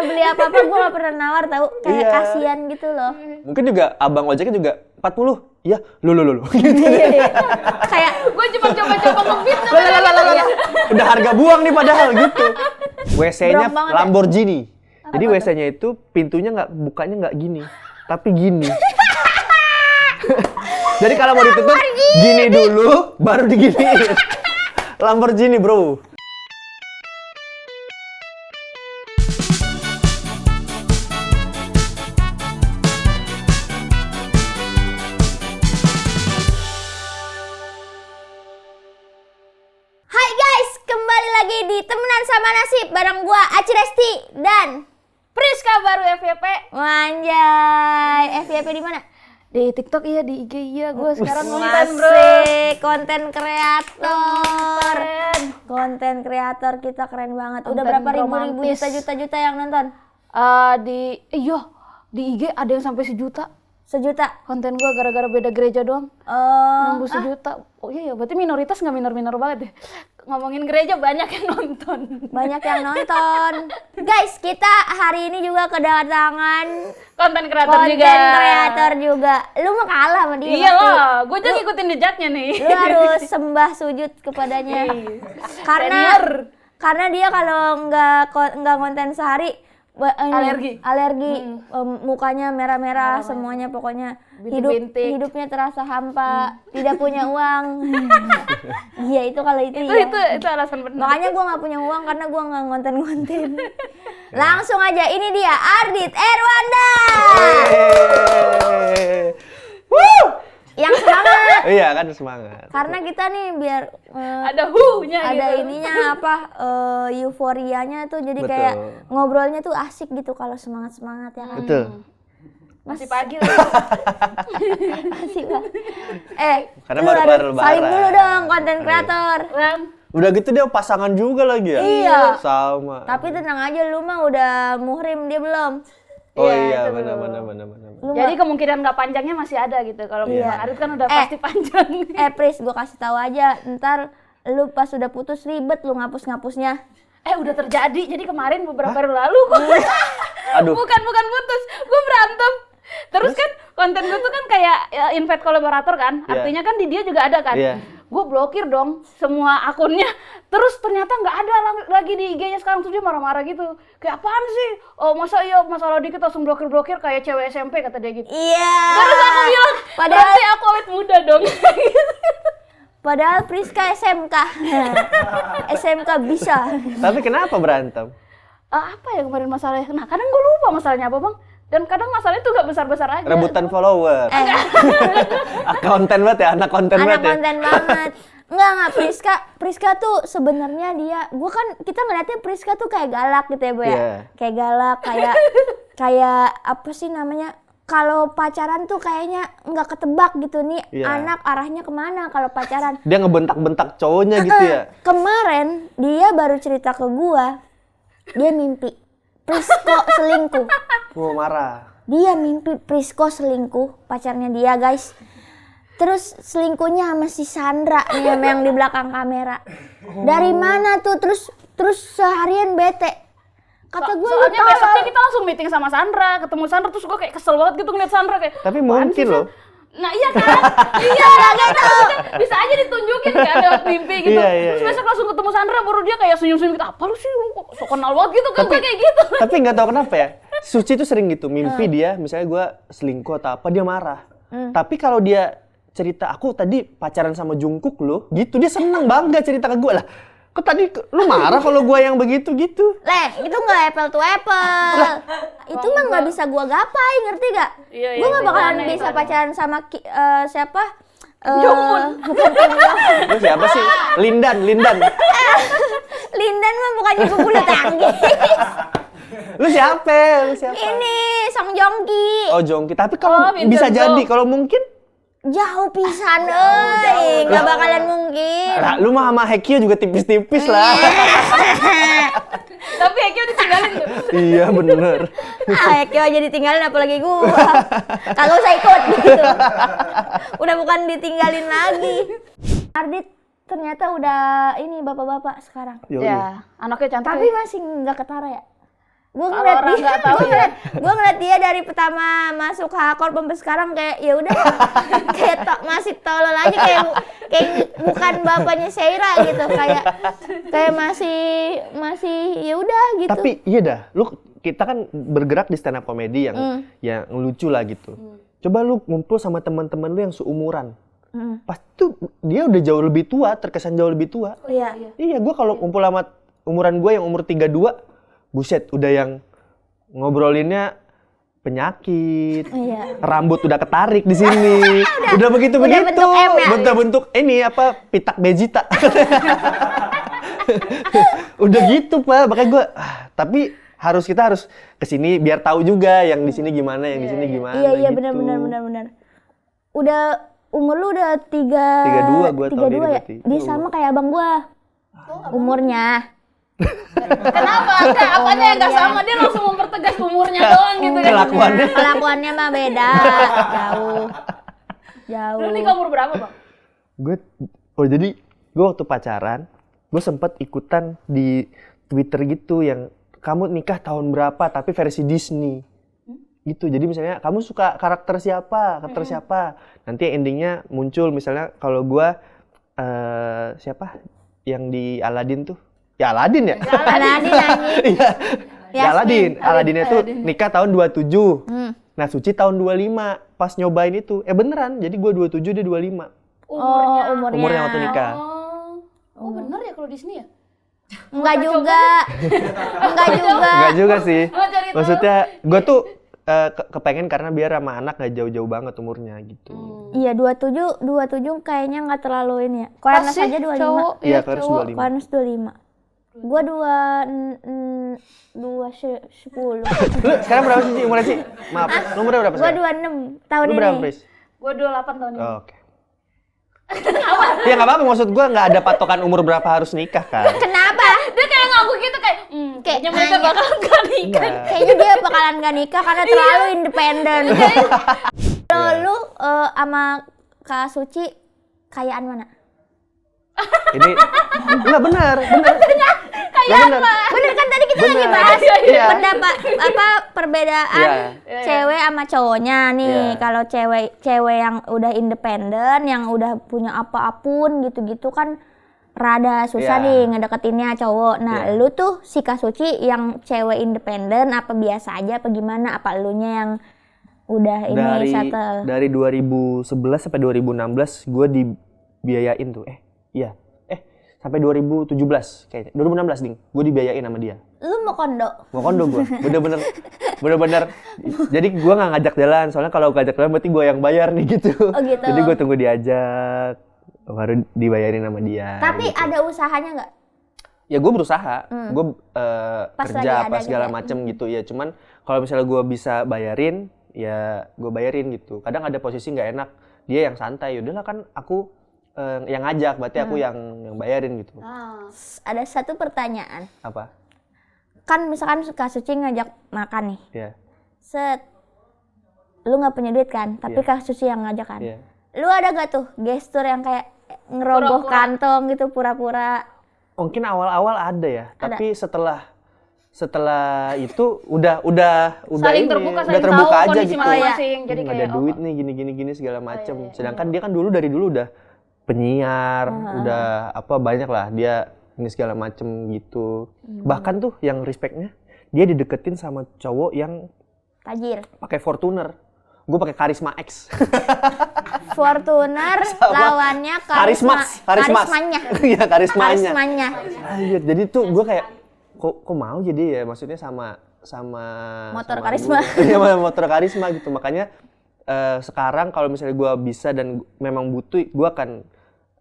beli apa-apa gue gak pernah nawar tahu, kayak kasihan gitu loh. Mungkin juga abang ojeknya juga 40. Iya, lu. Kayak gue cuma coba-coba nge-beat. Udah harga buang nih padahal gitu. WC-nya Brong banget ya? Lamborghini. Jadi WC-nya itu pintunya bukanya nggak gini, tapi gini. Jadi kalau mau ditutup gini dulu, baru diginiin. Lamborghini bro. Hai guys, kembali lagi di Temenan Sama Nasib bareng gua Aci Resti dan Priska baru FYP. Wanjay. FYP di mana? Di TikTok iya, di IG iya. Gue sekarang konten bro. Masih konten kreator. Konten kreator kita keren banget. Udah Konten berapa ribu romantis. juta yang nonton? Di IG ada yang sampai 1 juta. 1 juta. Konten gue gara-gara beda gereja doang. Nembus 1 juta. Oh iya ya, berarti minoritas nggak minor-minor banget ya. Ngomongin gereja banyak yang nonton. Banyak yang nonton. Guys, kita hari ini juga kedatangan Konten kreator konten juga. kreator juga. Lu mah kalah sama dia. Iya pasti. lah, gue juga ngikutin jejaknya nih. Lu harus sembah sujud kepadanya. Karena dia kalau nggak konten sehari alergi. Mukanya merah-merah semuanya, pokoknya Bintik-bintik. hidupnya terasa hampa, tidak punya uang. Iya itu kalau itu ya. Itu alasan benar. Makanya gue nggak punya uang karena gue nggak konten. Langsung aja, ini dia Ardit Erwanda. Yang semangat. Iya kan semangat. Karena kita nih biar Ada hu-nya ada gitu. ininya apa euforianya tuh, jadi Betul. kayak ngobrolnya tuh asik gitu kalau semangat ya kan. Betul. Masih pagi lah. Asik lah. Karena lu baru harus kelar lebaran. saling dulu dong konten kreator. Ram. Udah gitu dia pasangan juga lagi ya? Iya. Sama. Tapi tenang aja, lu mah udah muhrim, dia belum. Oh Iya, iya, itu benar. Lu Jadi kemungkinan nggak panjangnya masih ada gitu. Kalau Iya. Bang Arif kan udah pasti panjang. Pris, gue kasih tahu aja, ntar lu pas udah putus ribet lu ngapusnya. Udah terjadi. Jadi kemarin beberapa hari lalu Aduh. bukan putus, gue berantem. Terus kan konten gue tuh kan kayak invite kolaborator kan. Iya. Artinya kan di dia juga ada kan. Iya. Gue blokir dong semua akunnya. Terus ternyata nggak ada lagi di IG-nya sekarang, tuh dia marah-marah gitu. Kayak apaan sih? Oh masa iya masalah dikit langsung blokir kayak cewek SMP kata dia gitu. Iya. Terus aku bilang, berarti aku awet muda dong. Padahal Priska SMK. SMK bisa. Tapi kenapa berantem? Apa ya kemarin masalahnya? Nah kadang gue lupa masalahnya apa bang. Dan kadang masalahnya tuh gak besar-besar aja. Rebutan follower. Konten banget ya, anak konten Anak banget ya. konten banget. Enggak, Priska tuh sebenarnya kita ngeliatnya Priska tuh kayak galak gitu ya, Bu ya. Iya. Kayak galak, kayak apa sih namanya? Kalau pacaran tuh kayaknya nggak ketebak gitu nih, Iya. anak arahnya kemana kalau pacaran. Dia ngebentak-bentak cowoknya gitu ya. Kemarin dia baru cerita ke gua, dia mimpi Prisko selingkuh. Mau marah. Dia mimpi Prisko selingkuh, pacarnya dia guys. Terus selingkuhnya sama si Sandra nih yang di belakang kamera. Dari mana tuh? Terus seharian bete. Kata gue soalnya besoknya kita langsung meeting sama Sandra, ketemu Sandra, terus gue kayak kesel banget gitu ngeliat Sandra kayak. Tapi "Apaan mungkin sih, loh. San?" Nah iya kan, iya gitu. Bisa aja ditunjukin kan lewat mimpi gitu. Iya. Terus besok langsung ketemu Sandra, baru dia kayak senyum-senyum gitu. Apa lu sih, lu kok so kenal banget gitu kan, gue kayak gitu. Tapi nggak tahu kenapa ya. Suci tuh sering gitu, mimpi dia, misalnya gue selingkuh atau apa, dia marah. Tapi kalau dia cerita, aku tadi pacaran sama Jungkook loh, gitu, dia seneng bangga cerita ke gue lah. Kok tadi lu marah kalau gue yang begitu gitu? itu nggak apple to apple. Itu mah nggak bisa gua gapai, ngerti gak? Iya, Gua nggak itu bakalan aneh, bisa itu aneh. pacaran sama siapa? Jongwon. Bukan Jongwon. Lu siapa sih? Lindan. Lindan mah bukannya bulu tangkis. Lu siapa? Ini Song Joong Ki. Oh Jongki. Tapi kalau Vincent bisa Zo. jadi, kalau mungkin, Jauh pisan, nggak bakalan mungkin. lah, lu mah sama Hekyo juga tipis-tipis lah. Tapi Eki udah tinggalin tuh. Iya bener. Eki aja ditinggalin apalagi gua. Kagak usah ikut gitu. Udah bukan ditinggalin lagi. Ardit ternyata udah ini bapak-bapak sekarang. Yoi. Ya, anaknya cantik. Tapi masih nggak ketara ya? Gue Kalau ngeliat orang dia, nggak tahu ya. gue ngeliat dia dari pertama masuk hardcore sampai sekarang kayak ya udah kayak masih tolol aja kayak bukan bapaknya Sheira gitu kayak masih ya udah gitu. Tapi iya dah, kita kan bergerak di stand up comedy yang lucu lah gitu. Coba lu ngumpul sama teman-teman lu yang seumuran. Pasti tuh dia udah jauh lebih tua, terkesan jauh lebih tua. Iya. Iya, gue kalau kumpul sama umuran gue yang umur 32, buset, udah yang ngobrolinnya penyakit, rambut udah ketarik di sini, udah begitu, bentuk M ya? bentuk ini apa pitak Vegeta, udah gitu Pak, makanya gue, tapi kita harus kesini biar tahu juga yang di sini gimana, yang di sini gimana. Iya gitu. benar. Udah umur lu udah 32 gue tahun ini ya? berarti. Dia sama kayak abang gua. Umurnya. Kenapa? Enggak, apanya yang nggak sama? Dia langsung mempertegas umurnya doang gitu kan. Kelakuannya mah beda. Jauh. Lu nikah umur berapa, Bang? Jadi gue waktu pacaran, gue sempet ikutan di Twitter gitu yang kamu nikah tahun berapa tapi versi Disney. Gitu. Jadi misalnya kamu suka karakter siapa? Nanti endingnya muncul misalnya kalau gue siapa yang di Aladdin tuh? Ya Aladdin ya? Aladdin anjing. Ya Aladdinnya tuh nikah tahun 27. Nah Suci tahun 25. Pas nyobain itu, beneran. Jadi gue 27, dia 25. Umurnya waktu nikah. Oh bener ya kalau Disney ya? Enggak juga Sih. Maksudnya gue tuh kepengen karena biar sama anak gak jauh-jauh banget umurnya gitu. Iya 27 kayaknya nggak terlalu ini ya. Koernas aja 25. Iya Koernas 25. Koernas 25. Gua 210. Lu sekarang berapa sih umurnya sih? Maaf, nomornya berapa Gua sekarang? 26 tahun Lu ini. berapa, Pris? Gua 28 tahun ini. Oh, oke. Ya nggak apa-apa, maksud gua nggak ada patokan umur berapa harus nikah kan? Kenapa? Dia kayak ngangguk gitu kayaknya mereka bakal gak nikah. Kayaknya dia bakalan gak nikah karena terlalu independen. Kalau lu sama Kak Suci kayaan mana? Ini enggak benar. Bener kan tadi kita lagi bahas pendapat perbedaan cewek sama cowoknya nih. Kalau cewek yang udah independen, yang udah punya apa-apun gitu-gitu kan rada susah nih ngedeketinnya cowok. Nah, lu tuh si Kak Suci yang cewek independen apa biasa aja apa gimana? Apa elunya yang udah ini settle? Dari 2011 sampai 2016 gue dibiayain tuh. Sampai 2017 kayaknya. 2016 ding. Gue dibiayain sama dia. Lu mau kondo? Mau kondo gue. Bener-bener. Jadi gue nggak ngajak jalan. Soalnya kalau ngajak jalan berarti gue yang bayar nih gitu. Oh gitu. Jadi gue tunggu diajak. Baru dibayarin sama dia. Tapi gitu. ada usahanya nggak? Ya gue berusaha. Gue kerja apa segala gitu. macem gitu ya. Cuman kalau misalnya gue bisa bayarin, ya gue bayarin gitu. Kadang ada posisi nggak enak. Dia yang santai. Yaudahlah kan aku yang ngajak, berarti aku yang bayarin gitu. Ada satu pertanyaan. Apa? Kan misalkan Kak Suci ngajak makan nih. Iya. Lu nggak punya duit kan, tapi Kak Suci yang ngajak kan. Lu ada gak tuh gestur yang kayak ngerogoh kantong gitu pura-pura? Mungkin awal-awal ada ya, tapi setelah itu udah saling ini, terbuka, udah saling terbuka tahu aja kondisi gitu. masing-masing. Jadi Nggak kayak ada duit nih gini segala macem. Sedangkan dia kan dari dulu udah penyiar, udah banyak lah dia ini segala macem gitu. Bahkan tuh yang respectnya dia dideketin sama cowok yang tajir. Pakai Fortuner. Gue pakai Karisma X. Fortuner lawannya karismanya. Iya, karismanya. Karismanya. Jadi tuh gue kayak kok mau jadi ya, maksudnya sama motor karisma. Iya, motor karisma gitu. Makanya sekarang kalau misalnya gue bisa dan memang butuh, gue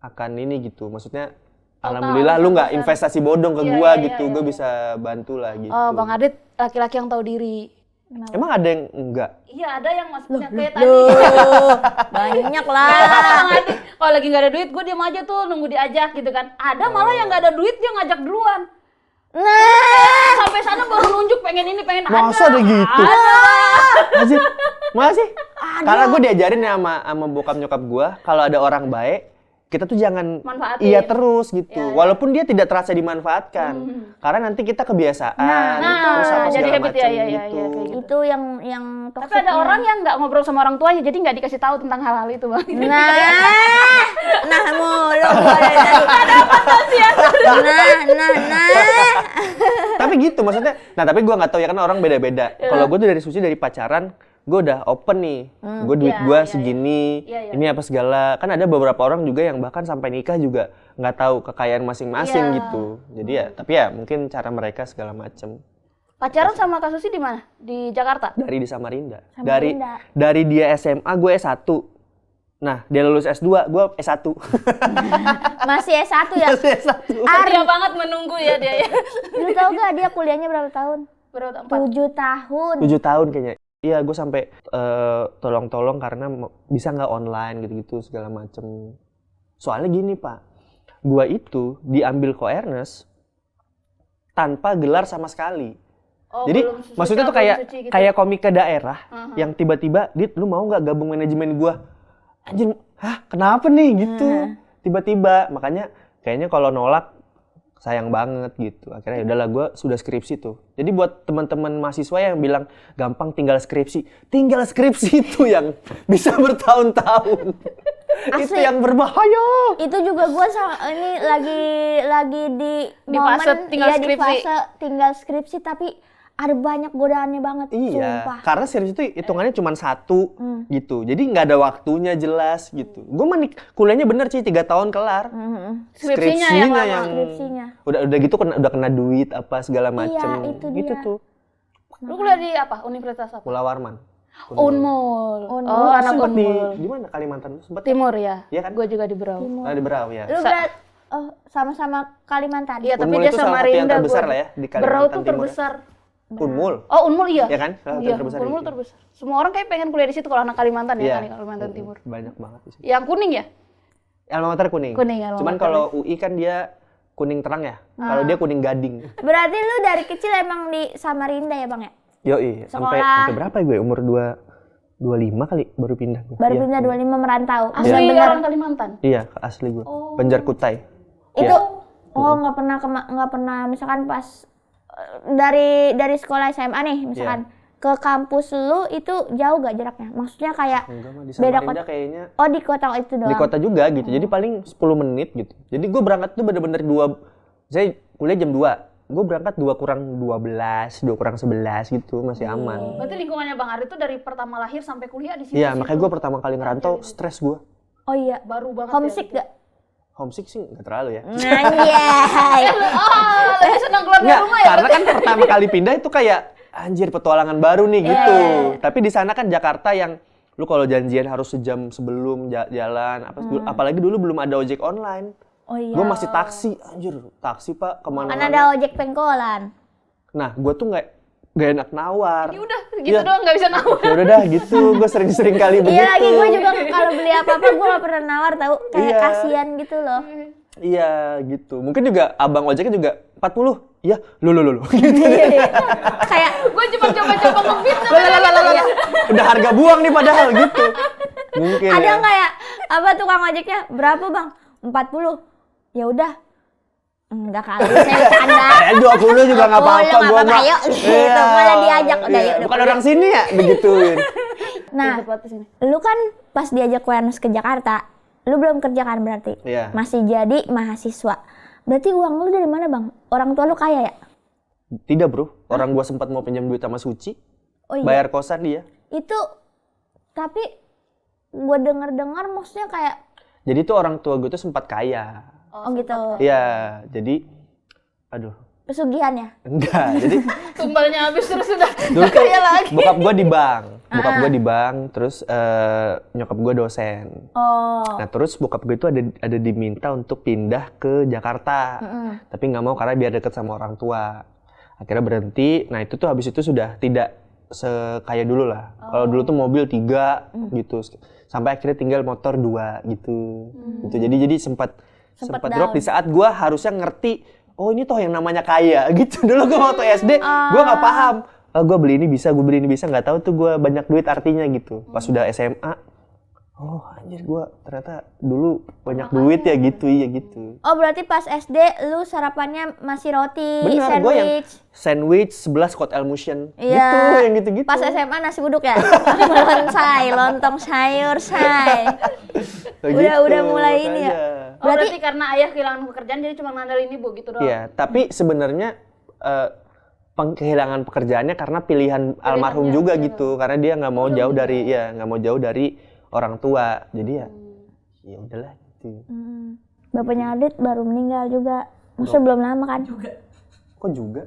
akan ini gitu. Maksudnya alhamdulillah lu nggak investasi bodong ke gue gitu. Gue bisa bantu lah gitu. Oh, Bang Adit laki-laki yang tahu diri. Kenapa? Emang ada yang enggak? Iya, ada yang maksudnya kayak tadi. Banyak lah. Kalau lagi nggak ada duit, gue diam aja tuh nunggu diajak gitu kan. Ada malah yang nggak ada duit dia ngajak duluan. Nah, sampai sana baru nunjuk pengen ini pengen masa ada gitu? Masih? Karena gue diajarin ya sama bokap nyokap gue, kalau ada orang baik kita tuh jangan Manfaatin. iya terus gitu. Ya, ya. Walaupun dia tidak terasa dimanfaatkan. Karena nanti kita kebiasaan. terus apa jadi segala habit macam ya, gitu. kayak gitu. Itu yang Tapi toksiknya. ada orang yang nggak ngobrol sama orang tuanya, jadi nggak dikasih tahu tentang hal-hal itu, Bang. Nah mulu gua dari tadi. Ada apa sih ya? Nah. Tapi gitu maksudnya. Nah tapi gue nggak tahu ya kan orang beda-beda. Kalau gue tuh dari Suci dari pacaran, gue udah open nih. Gue duit gue segini. Ini apa segala. Kan ada beberapa orang juga yang bahkan sampai nikah juga nggak tahu kekayaan masing-masing gitu. Jadi ya, tapi ya mungkin cara mereka segala macem. Pacaran sama Kak Susi di mana? Di Jakarta? Dari di Samarinda. Samarinda. Dari dia SMA, gue S1. Nah, dia lulus S2, gue S1. Masih S1 ya? Masih S1. Setia banget menunggu ya dia ya. Lu tau gak dia kuliahnya berapa tahun? Berapa? 7 tahun. 7 tahun kayaknya. Iya, gue sampai tolong-tolong karena bisa nggak online gitu-gitu segala macem. Soalnya gini Pak, gue itu diambil Koernes tanpa gelar sama sekali. Oh, Jadi belum suci, maksudnya tuh belum kayak suci gitu. kayak komika daerah yang tiba-tiba, Dit, lu mau nggak gabung manajemen gue? Anjir, hah kenapa nih gitu? Tiba-tiba, makanya kayaknya kalau nolak sayang banget gitu. Akhirnya ya udahlah gue sudah skripsi tuh. Jadi buat teman-teman mahasiswa yang bilang gampang tinggal skripsi itu yang bisa bertahun-tahun. Itu yang berbahaya. Itu juga gue ini lagi di fase tinggal ya, skripsi. di fase tinggal skripsi tapi ada banyak godaannya banget. Iya, Sumpah. karena serius itu hitungannya cuma 1 gitu. Jadi nggak ada waktunya jelas gitu. Gue kuliahnya bener sih 3 tahun kelar. Skripsinya yang lama. yang Skripsinya. udah gitu udah kena duit apa segala macem. itu Gitu dia. tuh. Lu kuliah di apa? Universitas apa? Mula Warman. Unmul. Unmul. Oh, anak Sempet Unmul. di mana Kalimantan? Sempet Timur ya? Iya kan? Gue juga di Berau. di Berau ya. Lu sama-sama Kalimantan. Iya, tapi Unmul dia itu salah sama satu yang Rinda. terbesar gua. lah ya di Kalimantan Berau tuh Timur ya. terbesar. Unmul. Oh, Unmul iya. Iya kan? Salah satu Iya, yang terbesar Unmul itu. terbesar. Semua orang kayak pengen kuliah di situ kalau anak Kalimantan ya, Iya. Kalimantan Timur. Banyak banget di situ. Yang kuning ya? Alma Mater kuning. Kuning, alma Cuman mater. kalau UI kan dia kuning terang ya. Kalau dia kuning gading. Berarti lu dari kecil emang di Samarinda ya, Bang ya? Yoi, sampai Sekolah. berapa ya gue? Umur 25 kali baru pindah gue. Baru Iya. pindah 25 merantau. Asli Bener-bener orang Kalimantan. Iya, asli gue. Banjar Kutai. itu nggak pernah misalkan pas dari sekolah SMA nih misalkan ke kampus lu itu jauh gak jaraknya? Maksudnya kayak Enggak mah di beda Samarinda kota. kayaknya Oh di kota itu doang. di kota juga gitu. Jadi paling 10 menit gitu. Jadi gue berangkat tuh bener-bener saya kuliah jam 2. Gue berangkat 2 kurang 12, 2 kurang 11 gitu, masih aman. Berarti lingkungannya Bang Ari itu dari pertama lahir sampai kuliah di sini. Iya, makanya gue pertama kali ngerantau stres gue. Oh iya. Baru banget Homesick ya. gak? Homesick sih nggak terlalu ya. Anjay. Oh, lebih senang keluar dari Nggak, rumah ya. karena kan pertama kali pindah itu kayak anjir petualangan baru nih gitu. Tapi di sana kan Jakarta yang lu kalau janjian harus sejam sebelum jalan, apalagi dulu belum ada ojek online. Oh iya. Gue masih taksi, anjir taksi Pak Kan kemana-mana. ada ojek pengkolan. Nah, gue tuh nggak enak nawar. Ya udah, gitu doang nggak bisa nawar. Ya udah dah gitu, gue sering-sering kali begitu. Iya lagi gue juga kalau beli apa-apa gue gak pernah nawar tahu kayak Iya. kasihan gitu loh. Iya gitu. Mungkin juga abang ojeknya juga 40. Iya, lu. Gitu. Kayak Gue cuma coba-coba nge-beat Lalalala. Udah harga buang nih padahal gitu. Mungkin ada ya. nggak ya apa tukang ojeknya berapa bang? 40. Ya udah. Enggak kali saya bercanda. 20 juga nggak apa-apa. 20 nggak Gua apa-apa, mah. yuk, gitu. Iya, Malah diajak, udah, iya. yuk, udah Bukan pergi. orang sini ya begituin. Nah, lu kan pas diajak Koernes ke Jakarta, lu belum kerja kan berarti? Iya. Masih jadi mahasiswa. Berarti uang lu dari mana bang? Orang tua lu kaya ya? Tidak bro, orang gua sempat mau pinjam duit sama Suci, Oh iya. bayar kosan dia. Itu tapi gue dengar maksudnya kayak Jadi tuh orang tua gue tuh sempat kaya. oh gitu. Iya, jadi aduh, Pesugihan ya? enggak. Jadi Tumbalnya habis terus sudah dulu tuh kaya lagi. bokap gua di bank. Bokap gua di bank, terus nyokap gua dosen. Oh. Nah terus bokap gue itu ada diminta untuk pindah ke Jakarta, tapi nggak mau karena biar deket sama orang tua. Akhirnya berhenti. Nah itu tuh habis itu sudah tidak sekaya dulu lah. Kalau dulu tuh mobil 3 gitu, sampai akhirnya tinggal motor 2 gitu. Gitu. Jadi sempat drop di saat gua harusnya ngerti. Oh ini toh yang namanya kaya gitu. Dulu gua waktu SD gua nggak paham. Gue beli ini bisa, gue beli ini bisa, nggak tahu tuh gue banyak duit artinya gitu. Pas sudah SMA, Oh anjir, gue ternyata dulu banyak duit ya gitu, iya gitu. Oh berarti pas SD lu sarapannya masih roti, Benar, gue yang sandwich. sandwich 11 Kot Elmusian. Iya. Gitu, yang gitu-gitu. Pas SMA nasi uduk ya? Lontong sayur, say. Udah mulai ini ya. Berarti karena ayah kehilangan pekerjaan jadi cuma ngandelin ibu gitu doang. Iya, tapi sebenarnya kehilangan pekerjaannya karena pilihan almarhum juga gitu, karena dia nggak mau jauh dari orang tua, jadi ya udahlah gitu. Bapaknya Adit baru meninggal juga, maksudnya belum lama kan? Kok juga?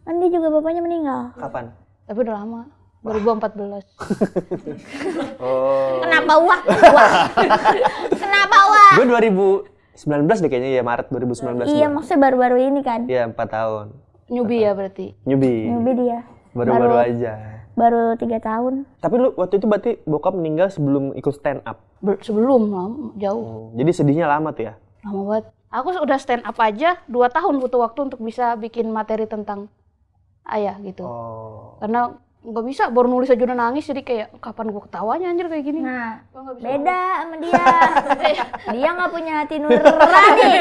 Kan dia juga bapaknya meninggal. Kapan? Tapi udah lama. 2014. Oh. Kenapa wah? Kenapa wah? Gue 2019 deh kayaknya ya, Maret 2019. Iya, maksudnya baru-baru ini kan? Iya, 4 tahun. Newbie ya berarti. Newbie dia. Baru-baru aja. Baru 3 tahun. Tapi lu waktu itu berarti bokap meninggal sebelum ikut stand up? Sebelum lama, jauh. Jadi sedihnya lama tuh ya? Lama banget. Aku udah stand up aja 2 tahun butuh waktu untuk bisa bikin materi tentang ayah gitu. Oh. Karena nggak bisa, baru nulis aja udah nangis, jadi kayak kapan gua ketawanya anjir kayak gini. Nah, Gua nggak bisa. beda sama dia. Dia nggak punya hati nurani.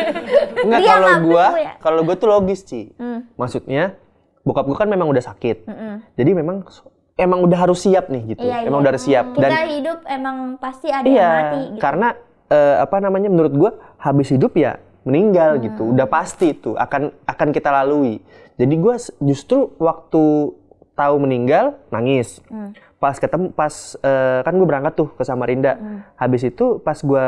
Enggak, Dia nggak punya. kalau gua tuh logis, Ci. Maksudnya bokap gua kan memang udah sakit. Jadi memang udah harus siap nih gitu. Iya, emang udah harus siap. Kita hidup emang pasti ada yang mati gitu. Karena menurut gua habis hidup ya meninggal gitu. Udah pasti itu akan kita lalui. Jadi gua justru waktu tahu meninggal nangis. Pas kan gue berangkat tuh ke Samarinda. Habis itu pas gue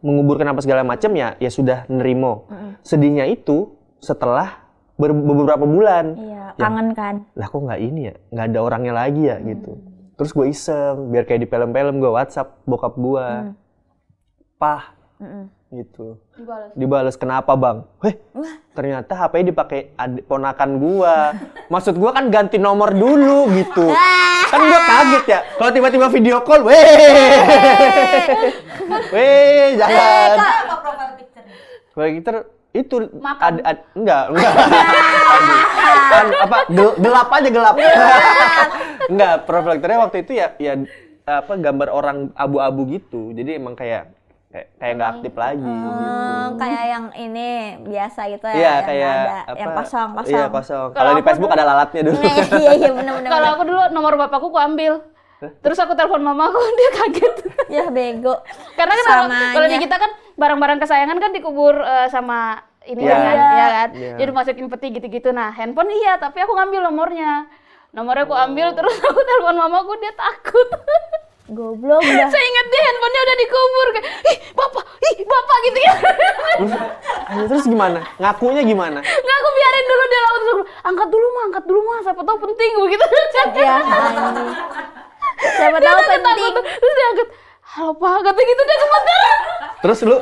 menguburkan apa segala macam ya sudah nerimo. Sedihnya itu setelah beberapa bulan. Iya, kangen kan. Lah kok nggak ini ya, nggak ada orangnya lagi ya gitu. Terus gue iseng biar kayak di film-film, gue WhatsApp bokap gue, Pah, gitu. Dibales kenapa bang? Ternyata HP dipakai ponakan gua. Maksud gua kan ganti nomor dulu gitu. Kan gua kaget ya. Kalau tiba-tiba video call, jangan. Apa profile picture? Profile picture itu Makan. enggak. Gelap aja gelap. Enggak, profile picture-nya waktu itu ya gambar orang abu-abu gitu. Jadi emang kayak nggak aktif lagi gitu. Kayak yang ini biasa gitu ya, Iya, yang kayak ada, yang kosong. Iya, kosong. Kalau di Facebook ada lalatnya dulu. Iya, benar-benar. Kalau aku dulu nomor bapakku ku ambil. Terus aku telepon mamaku, dia kaget. Ya bego. Karena kan kalau di kita kan barang-barang kesayangan kan dikubur sama ini Iya. kan, ya kan. Iya. Jadi masukin peti gitu-gitu. Nah, handphone iya, tapi aku ngambil nomornya. Nomornya aku ambil terus aku telepon mamaku, dia takut. Goblok dah. Saya ingat dia handphonenya udah dikubur kayak, ih bapak gitu ya. Terus gimana? Ngakunya gimana? Nggak, aku biarin dulu dia laut terus angkat dulu mah, siapa tahu penting begitu. Ya, anjing. Siapa tahu penting. Terus dia angkat, halo pak, kata gitu dia gemeter. Terus lu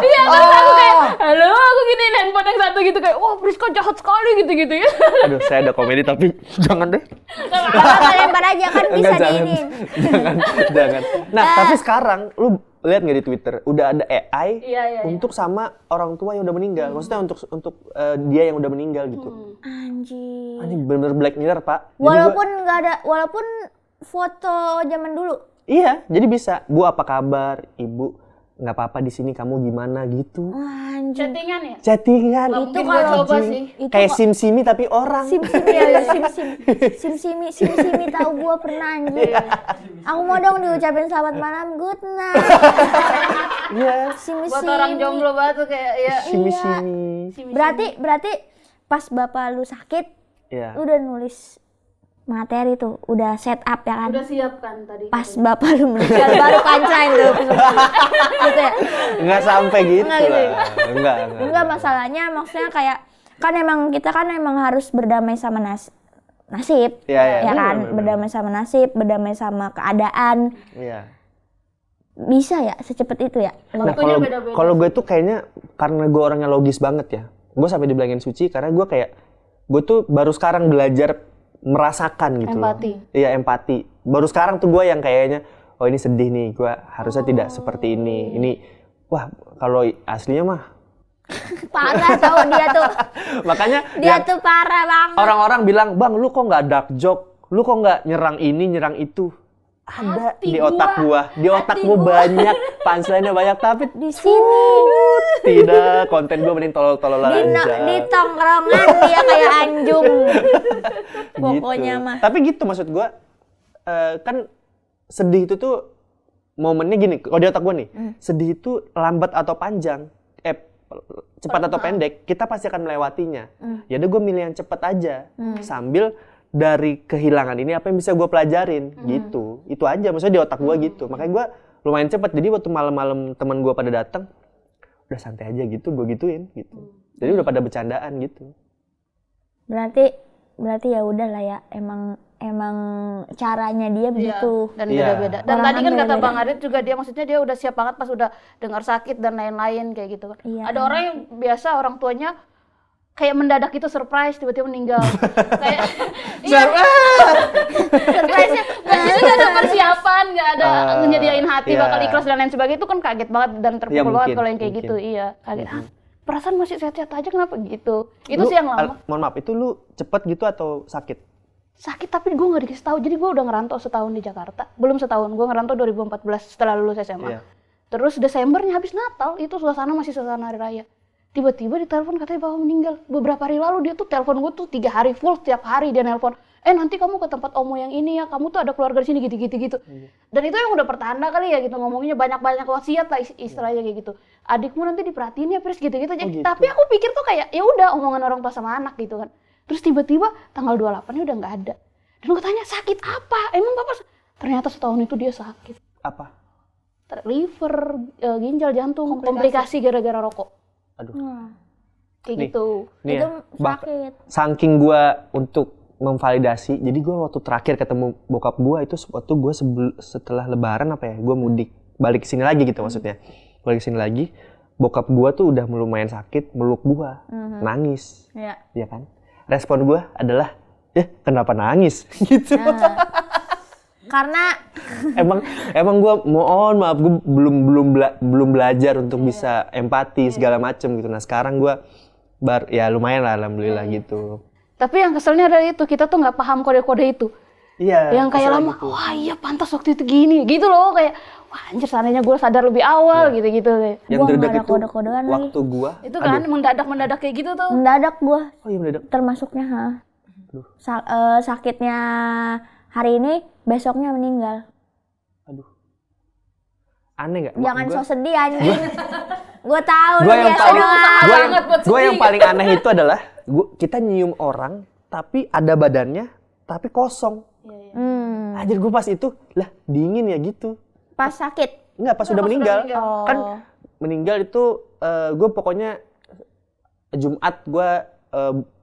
Iya, terus aku kayak, halo, aku giniin handphone yang satu gitu kayak, wah Priska jahat sekali gitu ya. Aduh, saya ada komedi tapi jangan deh. Kalau lempar aja kan bisa Enggak, jangan. diinin. Jangan. Nah, tapi sekarang lu lihat nggak di Twitter udah ada AI Iya. untuk sama orang tua yang udah meninggal. Maksudnya untuk dia yang udah meninggal gitu. Anjing. Ini bener-bener Black Mirror, Pak. Jadi Walaupun nggak ada, walaupun foto zaman dulu. iya, jadi bisa. Bu, apa kabar? Ibu, nggak apa-apa di sini, kamu gimana gitu. Anjing. Chattingan ya? Chattingan. Itu kalau coba sih. Itu Kayak sim-simi tapi orang. Sim-simi ya, sim-simi tahu gua pernah anjing. Aku mau dong diucapin selamat malam, good night. Iya. Sim-simi. Buat orang jomblo banget tuh kayak ya. Simi-simi. Berarti pas bapak lu sakit, Iya. lu udah nulis materi tuh, udah set up ya kan? Udah siap kan tadi. Pas bapak lu meninggal baru punchline tuh. Gitu ya? Enggak sampai gitu Enggak gitu ya? lah. Enggak. Enggak, masalahnya maksudnya kayak kan kita harus berdamai sama nasib. Iya, Ya kan? benar. Berdamai sama nasib, berdamai sama keadaan. Iya. Bisa ya secepat itu ya? Nah, Waktunya beda-beda. kalau gue tuh kayaknya karena gue orangnya logis banget ya. Gue sampai dibilangin suci karena gue tuh baru sekarang belajar merasakan gitu. Empati. Iya, empati. Baru sekarang tuh gue yang kayaknya, oh ini sedih nih, gue harusnya tidak seperti ini. Ini, wah kalau aslinya mah. Parah tau dia tuh. Makanya Dia tuh parah banget. orang-orang bilang, bang lu kok nggak dark joke? Lu kok nggak nyerang ini, nyerang itu? Ada Hati di otak gua. Di otak gua banyak, punchline-nya banyak, tapi Di sini tidak, konten gua mending tolol-tololan aja. di tongkrongan dia kayak anjung. Pokoknya Gitu. mah. Tapi gitu maksud gua, kan sedih itu tuh momennya gini, kalau di otak gua nih, sedih itu lambat atau panjang, cepat atau pendek, kita pasti akan melewatinya. Ya udah gua milih yang cepat aja, sambil dari kehilangan ini apa yang bisa gue pelajarin gitu. Itu aja maksudnya di otak gue gitu. Makanya gue lumayan cepet. Jadi waktu malam-malam teman gue pada datang, udah santai aja gitu, gue gituin gitu. Jadi udah pada bercandaan gitu. Berarti ya udah lah ya, emang caranya dia begitu. Dan Iya. beda-beda. Dan Orang tadi kan kan kata beda-beda. Bang Adit juga dia maksudnya dia udah siap banget pas udah dengar sakit dan lain-lain kayak gitu kan. Iya. Ada orang yang biasa orang tuanya kayak mendadak itu surprise tiba-tiba meninggal. Kayak surprise-nya nggak ada persiapan, nggak ada nyediain hati iya. bakal ikhlas dan lain sebagainya, itu kan kaget banget dan terpukul Ya, banget mungkin, kalau yang kayak mungkin. gitu. Iya, kaget. Hah, perasaan masih sehat-sehat aja kenapa gitu? Itu Lu, sih yang lama. mohon maaf, itu lu cepet gitu atau sakit? Sakit tapi gue nggak dikasih tahu. Jadi gue udah ngerantau setahun di Jakarta. Belum setahun, gue ngerantau 2014 setelah lulus SMA. Iya. Terus Desembernya habis Natal, itu suasana masih suasana hari raya. Tiba-tiba ditelepon katanya bapak meninggal. Beberapa hari lalu dia tuh telepon gue tuh 3 hari full, tiap hari dia nelpon. Nanti kamu ke tempat omo yang ini ya, kamu tuh ada keluarga di sini gitu. Dan itu yang udah pertanda kali ya gitu, ngomonginnya banyak-banyak wasiat lah istilahnya kayak gitu. Adikmu nanti diperhatiin ya Pris gitu-gitu. gitu. Tapi aku pikir tuh kayak ya udah omongan orang tua sama anak gitu kan. Terus tiba-tiba tanggal 28-nya udah nggak ada. Dan gue tanya sakit apa? Emang bapak ternyata setahun itu dia sakit. Apa? Liver, ginjal, jantung, komplikasi gara-gara rokok. Aduh. Kayak Nih. gitu. Nih Itu ya, sakit. saking gua untuk memvalidasi, jadi gua waktu terakhir ketemu bokap gua itu waktu gua setelah lebaran apa ya, gua mudik balik ke sini lagi gitu maksudnya. Balik ke sini lagi, bokap gua tuh udah lumayan sakit, meluk gua, nangis. Iya. Ya kan? Respon gua adalah, kenapa nangis? Gitu. Karena emang gua mohon maaf, gua belum belajar untuk bisa empati segala macem gitu. Nah sekarang gua ya lumayan lah alhamdulillah gitu. Tapi yang keselnya adalah itu, kita tuh nggak paham kode-kode itu. Iya. Yang kayak kesel lama, gitu. wah iya pantas waktu itu gini, gitu loh. Kayak, wah anjir seandainya gue sadar lebih awal, gitu-gitu. Yang Gua terdekat nggak ada itu kode-kodean lagi. waktu gua. Itu kan mendadak-mendadak kayak gitu tuh. mendadak gua Oh iya mendadak. termasuknya sakitnya hari ini, besoknya meninggal. Aduh. Aneh nggak? Jangan so sedih anjing. Gua tahu Gua lu yang biasa paling doang. gua yang paling aneh itu adalah kita nyium orang tapi ada badannya tapi kosong. Anjir gua pas itu lah dingin ya gitu. Pas sakit. Enggak, pas sudah meninggal. Oh. Kan meninggal itu gue pokoknya Jumat gue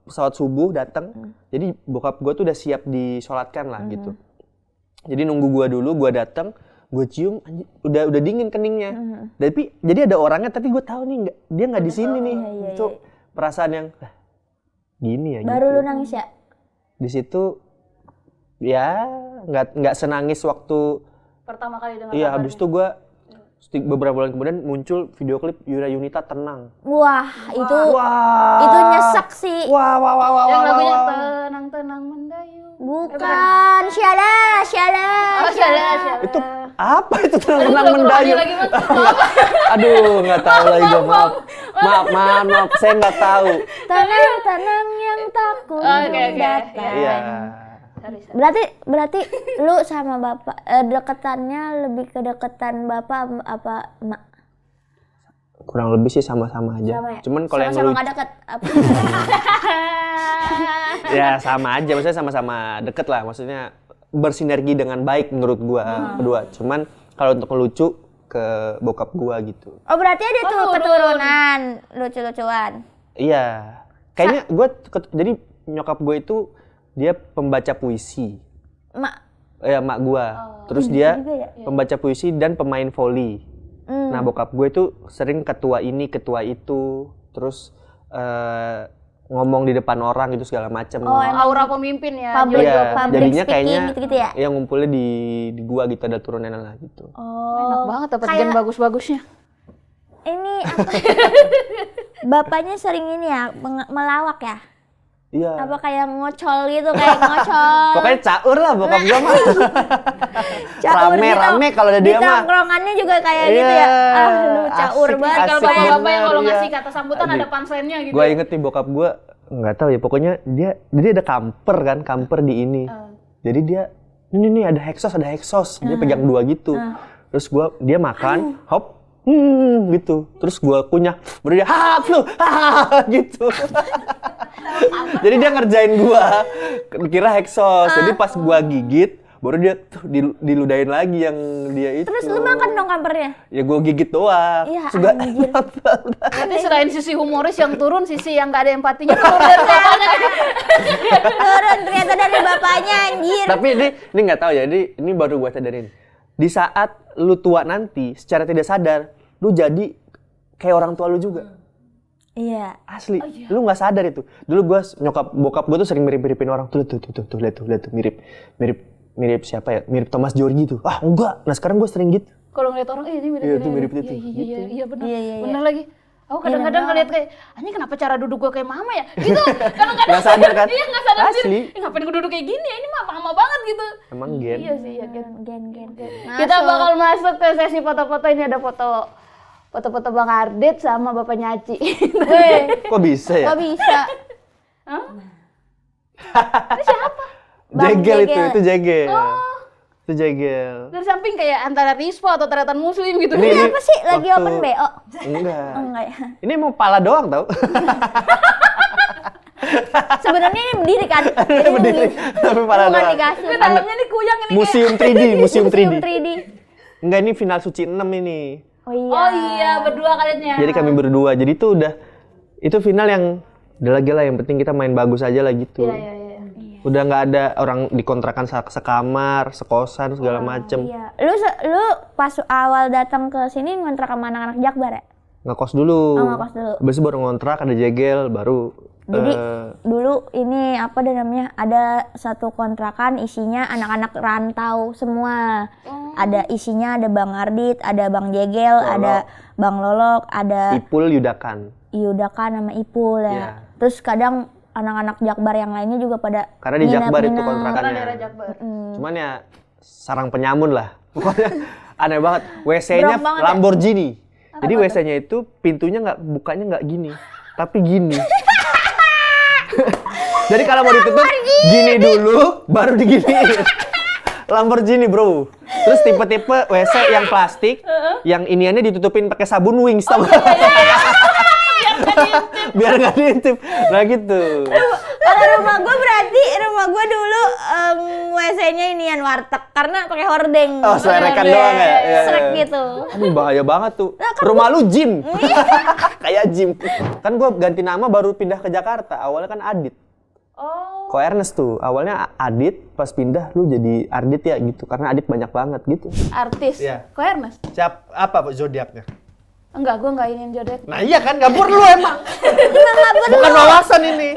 sholat subuh datang. Jadi bokap gue tuh udah siap disolatkan lah gitu. Jadi nunggu gue dulu, gue datang, gue cium, anjir, udah dingin keningnya. Tapi jadi ada orangnya, tapi gue tahu nih dia nggak di sini nih. iya, Itu perasaan yang lah, gini ya. Baru gitu. lu nangis ya? Di situ ya nggak senangis waktu. Pertama kali dengar Iya, kabarnya. habis itu gue beberapa bulan kemudian muncul video klip Yura Yunita Tenang. Wah, itu Wah. itu nyesek sih. Wah. Yang lagunya tenang-tenang mendayung. Bukan, syala. Oh, syala. Itu apa itu tenang Aduh, aku mendayung? lagi, Mas. Aduh, nggak tahu lagi gue maaf, saya nggak tahu. Tenang yang takut Oke. datang. Iya. Berarti lu sama bapak deketannya lebih ke deketan bapak apa emak? Kurang lebih sih sama-sama aja. Sama ya? Cuman kalau yang Sama-sama lucu, nggak deket. Apa? ya sama aja. Maksudnya sama-sama deket lah. Maksudnya bersinergi dengan baik menurut gua berdua. Cuman kalau untuk ngelucu ke bokap gua gitu. Oh, berarti ada tuh keturunan lucu-lucuan. Iya. Kayaknya gua jadi nyokap gue itu dia pembaca puisi. Mak. Ya mak gua. Terus dia juga ya? pembaca puisi dan pemain voli. Nah bokap gue itu sering ketua ini ketua itu, terus ngomong di depan orang gitu segala macam. Oh, Aura pemimpin ya. Public, Iya, public jadinya speaking kayaknya gitu-gitu ya? yang ngumpulnya di gua gitu ada turunan lah gitu. Oh, Enak banget dapat kayak gen bagus-bagusnya. ini apa? Bapaknya sering ini ya, melawak ya? Iya. Apa kayak ngocol gitu, kayak ngocol. Pokoknya caur lah bokap gua mah. Caur gitu. Rame kalau ada Di dia mah. tongkrongannya juga kayak Iya, gitu ya. Ah, lu caur asik, banget. Kalau asik bapak-bapak yang kalau bener, ngasih ya. kata sambutan ada punchline-nya gitu. Gua inget nih bokap gua nggak tahu ya, pokoknya dia ada kamper di ini. Jadi dia ini ada heksos, dia pegang 2 gitu. Terus dia makan, hop, gitu. Terus gua kunyah, baru dia lu, gitu. Jadi dia ngerjain gua, kira heksos. Jadi pas gua gigit, baru dia tuh diludahin lagi yang dia itu. Terus lu makan dong kampernya? Ya gua gigit doang. Iya, Juga anjir. Berarti selain sisi humoris yang turun, sisi yang gak ada empatinya turun dari bapaknya. Turun ternyata dari bapaknya, anjir. Tapi ini nggak tahu ya, ini baru gua sadarin. Di saat lu tua nanti, secara tidak sadar, lu jadi kayak orang tua lu juga. Iya. Asli, lu nggak sadar itu. Dulu bokap gua tuh sering mirip-miripin orang tuh, lihat tuh, mirip siapa ya? Mirip Thomas Djorghi tuh. Ah, enggak. Nah, sekarang gua sering gitu. Kalau ngeliat orang, ini mirip Iya, ini. itu mirip itu. Iya benar. Iya. Benar lagi. Aku kadang-kadang ngeliat kayak, anjing kenapa cara duduk gue kayak mama ya? Gitu. Kadang-kadang. Nggak sadar kan? Iya, nggak sadar Asli. sih. Ngapain gue duduk kayak gini ya? Ini mama banget gitu. Emang gen. Iya sih, iya gen. Gen. Kita bakal masuk ke sesi foto-foto. Ini ada foto-foto Bang Ardit sama bapaknya Aci. Kok bisa ya? Kok bisa? Hah? Bang Jegel Jegel. itu jegel. Oh. Itu jegel. Dari samping kayak antara Rispo atau Taretan Muslim gitu. Ini apa sih? Lagi waktu- open BO? Enggak. Oh, enggak ya. Ini mau pala doang tau? Sebenarnya ini berdiri kan? Ini Berdiri, tapi pala Bukan doang. dikasih. Ke dalamnya nih kuyang ini. Museum 3D, museum 3D. 3D. Enggak, ini final suci 6 ini. Oh iya. Oh iya, berdua kaliannya. Jadi kami berdua. Jadi itu final yang udah lagi lah, yang penting kita main bagus aja lah gitu. Iya. Udah nggak ada orang dikontrakan sekamar, sekosan segala macem. Iya. Lu pas awal datang ke sini ngontrak sama anak-anak Jakbar ya? Ngekos dulu. Oh, ngekos dulu. Habis itu baru ngontrak, ada jegel, baru Jadi dulu ini apa namanya, ada satu kontrakan isinya anak-anak rantau semua. Ada isinya ada Bang Ardit, ada Bang Jegel, ada Bang Lolok, ada Ipul Yudakan. Yudakan sama Ipul ya. Iya. Terus kadang anak-anak Jakbar yang lainnya juga pada Karena di Jakbar itu nginep-nginep. kontrakannya. Daerah Jakbar. Cuman ya sarang penyamun lah. Pokoknya aneh banget. WC-nya Brong banget ya? Lamborghini. Jadi WC-nya itu pintunya bukanya nggak gini, tapi gini. Jadi kalau mau ditutup gini dulu, baru diginiin. Lamborghini bro. Terus tipe-tipe WC yang plastik, yang iniannya ditutupin pakai sabun Wings, tau nggak? Biar nggak diintip. Nah gitu. Kalau rumah gue dulu WC-nya inian warteg karena pakai hordeng. Oh, selerekan doang ya? Iya, Srek iya. gitu. Aduh bahaya banget tuh. Rumah lu gym. Kayak gym. Kan gua ganti nama baru pindah ke Jakarta. Awalnya kan Adit. Oh. Ko Ernest tuh. Awalnya Adit, pas pindah lu jadi Ardit ya gitu. Karena Adit banyak banget gitu. Artis. Iya. Kok Ernest? Siap apa zodiaknya? Enggak, gue enggak ingin jodoh. Nah iya kan, gabur lu emang. Bukan wawasan ini.